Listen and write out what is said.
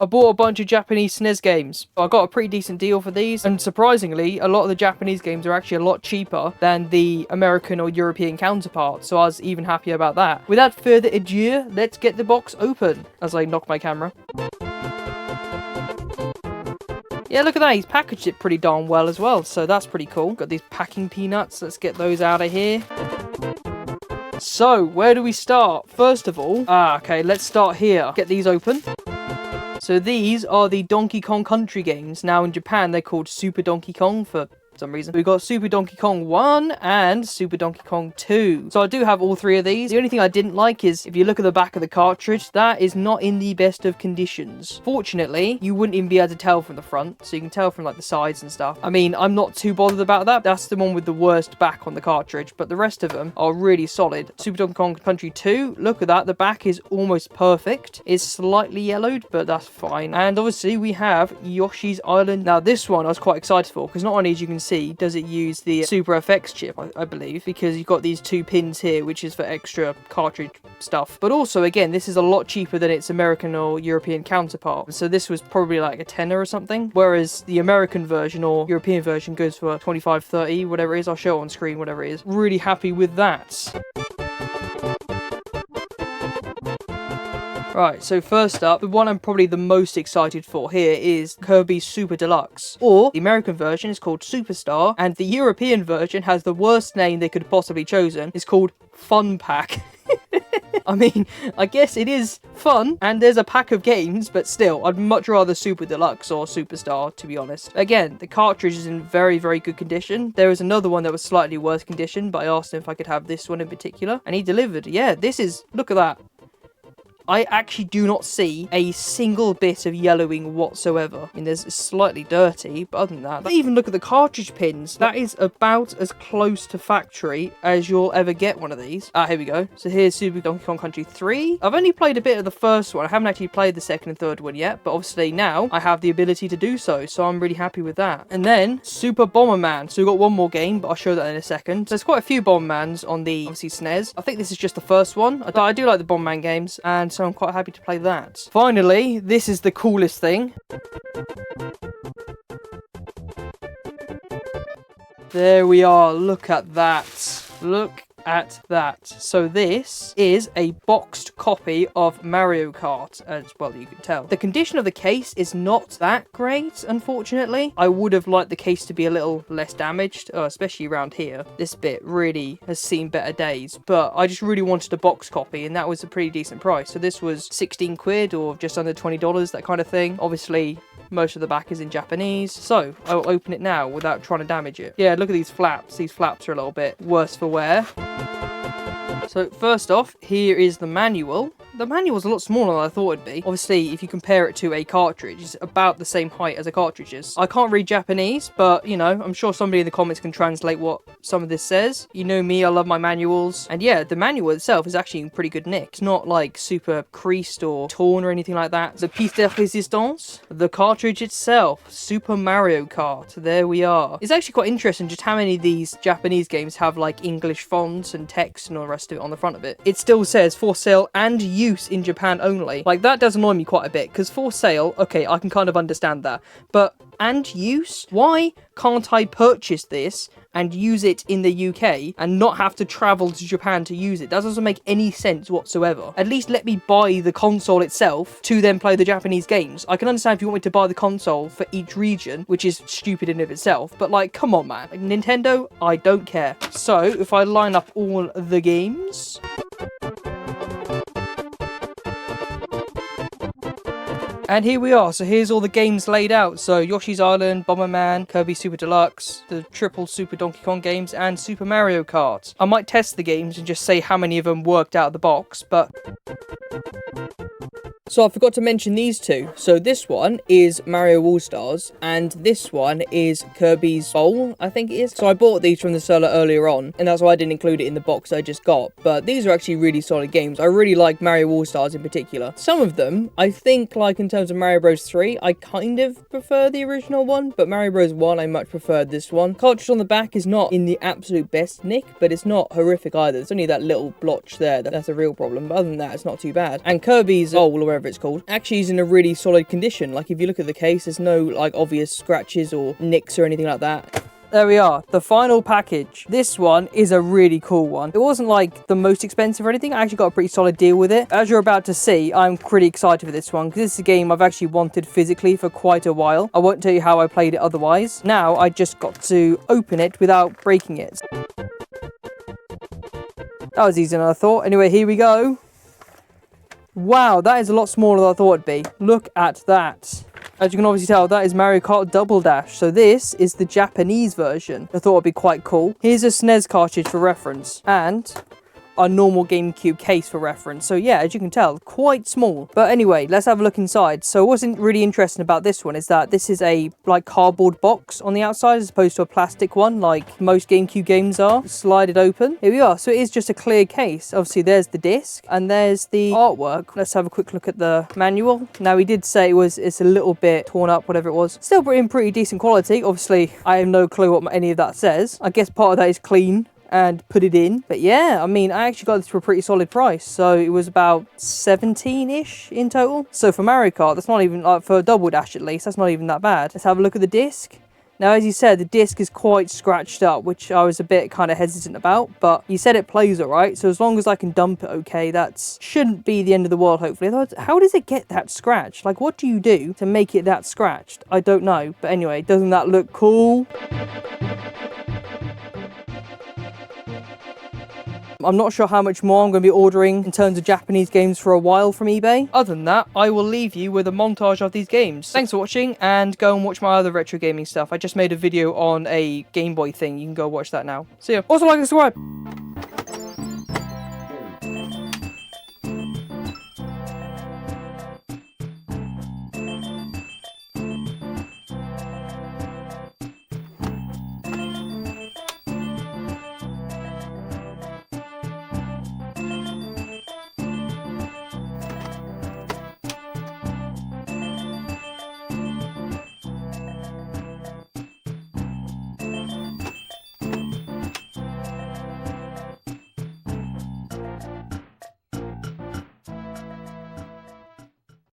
I bought a bunch of Japanese Snes games. I got a pretty decent deal for these, and surprisingly, a lot of the Japanese games are actually a lot cheaper than the American or European counterparts, so I was even happier about that. Without further ado, let's get the box open, as I knock my camera. Yeah, look at that, he's packaged it pretty darn well as well, so that's pretty cool. Got these packing peanuts, let's get those out of here. So, where do we start? First of all, okay, let's start here. Get these open. So these are the Donkey Kong Country games. Now in Japan, they're called Super Donkey Kong for some reason. We've got Super Donkey Kong 1 and Super Donkey Kong 2. So I do have all three of these. The only thing I didn't like is, if you look at the back of the cartridge, that is not in the best of conditions. Fortunately, you wouldn't even be able to tell from the front, so you can tell from like the sides and stuff. I mean, I'm not too bothered about that. That's the one with the worst back on the cartridge, but the rest of them are really solid. Super Donkey Kong Country 2, look at that. The back is almost perfect. It's slightly yellowed, but that's fine. And obviously, we have Yoshi's Island. Now, this one I was quite excited for, because not only, as you can see, does it use the Super FX chip, I believe, because you've got these two pins here, which is for extra cartridge stuff. But also, again, this is a lot cheaper than its American or European counterpart. So this was probably like a tenner or something, whereas the American version or European version goes for 25, 30, whatever it is. I'll show it on screen, whatever it is. Really happy with that. Right, so first up, the one I'm probably the most excited for here is Kirby Super Deluxe. Or, the American version is called Superstar, and the European version has the worst name they could have possibly chosen. It's called Fun Pack. I mean, I guess it is fun, and there's a pack of games, but still, I'd much rather Super Deluxe or Superstar, to be honest. Again, the cartridge is in very, very good condition. There was another one that was slightly worse condition, but I asked him if I could have this one in particular, and he delivered. Yeah, this is, look at that. I actually do not see a single bit of yellowing whatsoever. I mean, it's slightly dirty, but other than that, even look at the cartridge pins. That is about as close to factory as you'll ever get one of these. Here we go. So here's Super Donkey Kong Country 3. I've only played a bit of the first one. I haven't actually played the second and third one yet, but obviously now I have the ability to do so, so I'm really happy with that. And then Super Bomberman. So we've got one more game, but I'll show that in a second. There's quite a few Bombermans on the, obviously, Snes. I think this is just the first one. I do like the Bomberman games, and so I'm quite happy to play that. Finally, this is the coolest thing. There we are. Look at that. Look at that. So this is a boxed copy of Mario Kart, as well you can tell. The condition of the case is not that great, unfortunately. I would have liked the case to be a little less damaged, especially around here. This bit really has seen better days, but I just really wanted a box copy, and that was a pretty decent price. So this was 16 quid or just under $20, that kind of thing. Obviously, most of the back is in Japanese, so I will open it now without trying to damage it. Yeah, look at these flaps. These flaps are a little bit worse for wear. So first off, here is the manual. The manual's a lot smaller than I thought it'd be. Obviously, if you compare it to a cartridge, it's about the same height as a cartridge is. I can't read Japanese, but, you know, I'm sure somebody in the comments can translate what some of this says. You know me, I love my manuals. And yeah, the manual itself is actually in pretty good nick. It's not, like, super creased or torn or anything like that. The piece de résistance, the cartridge itself, Super Mario Kart. There we are. It's actually quite interesting just how many of these Japanese games have, like, English fonts and text and all the rest of it on the front of it. It still says for sale and use in Japan only. Like, that does annoy me quite a bit, because for sale, okay, I can kind of understand that, but and use? Why can't I purchase this and use it in the UK and not have to travel to Japan to use it? That doesn't make any sense whatsoever. At least let me buy the console itself to then play the Japanese games. I can understand if you want me to buy the console for each region, which is stupid in of itself, but like, come on, man. Like, Nintendo, I don't care. So, if I line up all the games... And here we are, so here's all the games laid out. So Yoshi's Island, Bomberman, Kirby Super Deluxe, the triple Super Donkey Kong games, and Super Mario Kart. I might test the games and just say how many of them worked out of the box, but... So I forgot to mention these two. So this one is Mario All-Stars, and this one is Kirby's Bowl, I think it is. So I bought these from the seller earlier on, and that's why I didn't include it in the box I just got. But these are actually really solid games. I really like Mario All-Stars in particular. Some of them, I think, like in terms of Mario Bros 3, I kind of prefer the original one, but Mario Bros 1, I much preferred this one. Cartridge on the back is not in the absolute best nick, but it's not horrific either. It's only that little blotch there that's a real problem, but other than that, it's not too bad. And Kirby's Bowl, or whatever whatever it's called, actually is in a really solid condition. Like, if you look at the case, there's no, like, obvious scratches or nicks or anything like that. There we are, the final package. This one is a really cool one. It wasn't like the most expensive or anything. I actually got a pretty solid deal with it. As you're about to see, I'm pretty excited for this one because this is a game I've actually wanted physically for quite a while. I won't tell you how I played it otherwise. Now I just got to open it without breaking it. That was easier than I thought. Anyway, here we go. Wow, that is a lot smaller than I thought it'd be. Look at that. As you can obviously tell, that is Mario Kart Double Dash. So this is the Japanese version. I thought it'd be quite cool. Here's a Snes cartridge for reference. And a normal GameCube case for reference. So yeah, as you can tell, quite small. But anyway, let's have a look inside. So what's really interesting about this one is that this is a like cardboard box on the outside as opposed to a plastic one like most GameCube games are. Slide it open. Here we are. So it is just a clear case. Obviously there's the disc and there's the artwork. Let's have a quick look at the manual. Now he did say it's a little bit torn up, whatever it was. Still in pretty decent quality. Obviously I have no clue what any of that says. I guess part of that is clean and put it in. But yeah, I mean, I actually got this for a pretty solid price. So it was about 17-ish in total. So for Mario Kart, that's not even, like, for Double Dash at least, that's not even that bad. Let's have a look at the disc. Now, as you said, the disc is quite scratched up, which I was a bit kind of hesitant about, but you said it plays all right, so as long as I can dump it okay, that shouldn't be the end of the world, hopefully. How does it get that scratched? Like, what do you do to make it that scratched? I don't know. But anyway, doesn't that look cool? I'm not sure how much more I'm going to be ordering in terms of Japanese games for a while from eBay. Other than that, I will leave you with a montage of these games. Thanks for watching, and go and watch my other retro gaming stuff. I just made a video on a Game Boy thing. You can go watch that now. See ya. Also, like and subscribe.